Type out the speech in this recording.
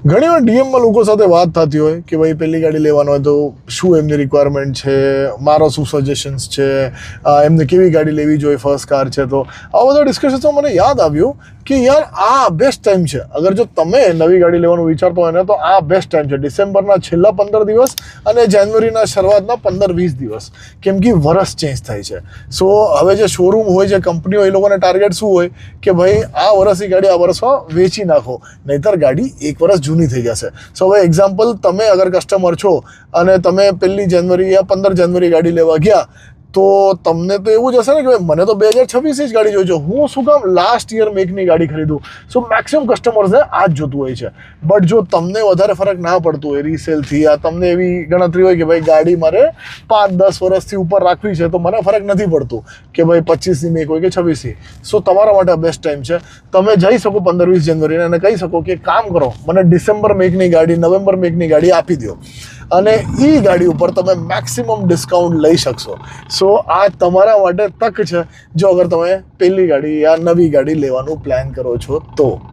ઘણીવાર ડીએમમાં લોકો સાથે વાત થતી હોય કે ભાઈ પહેલી ગાડી લેવાનો હોય તો શું એમની રિક્વાયરમેન્ટ છે, મારો શું સજેશન્સ છે, એમને કેવી ગાડી લેવી જોઈએ, ફર્સ્ટ કાર છે. તો આવા બધા ડિસ્કશન્સમાં મને યાદ આવ્યું કે યાર આ બેસ્ટ ટાઈમ છે. અગર જો તમે નવી ગાડી લેવાનું વિચારતો હોય ને તો આ બેસ્ટ ટાઈમ છે. ડિસેમ્બરના છેલ્લા 15 દિવસ અને જાન્યુઆરીના શરૂઆતના 15-20 દિવસ, કેમ કે વરસ ચેન્જ થાય છે. સો હવે જે શોરૂમ હોય, જે કંપની હોય, એ લોકોને ટાર્ગેટ શું હોય કે ભાઈ આ વર્ષની ગાડી આ વર્ષમાં વેચી નાખો, નહીતર ગાડી એક વર્ષ જૂની થઈ જશે. સો હવે એક્ઝામ્પલ, તમે અગર કસ્ટમર છો અને તમે 1 જાન્યુઆરી યા 15 જાન્યુઆરી ગાડી લેવા ગયા તો તમને તો એવું જ હશે ને કે ભાઈ મને તો 2026 જ ગાડી જોઈએ છે, હું શું કામ લાસ્ટ યર મેકની ગાડી ખરીદું. સો મેક્સિમમ કસ્ટમર્સને આ જ જોતું હોય છે. બટ જો તમને વધારે ફરક ના પડતું હોય રીસેલથી, યા તમને એવી ગણતરી હોય કે ભાઈ ગાડી મારે 5-10 વર્ષથી ઉપર રાખવી છે, તો મને ફરક નથી પડતું કે ભાઈ 25ની મેક હોય કે 26ની. સો તમારા માટે બેસ્ટ ટાઈમ છે. તમે જઈ શકો 15-20 જાન્યુઆરીને અને કહી શકો કે કામ કરો, મને ડિસેમ્બર મેકની ગાડી, નવેમ્બર મેકની ગાડી આપી દો, અને એ ગાડી ઉપર તમે મેક્સિમમ ડિસ્કાઉન્ટ લઈ શકશો. સો આ તમારા માટે તક છે જો અગર તમે પહેલી ગાડી યા નવી ગાડી લેવાનું પ્લાન કરો છો તો.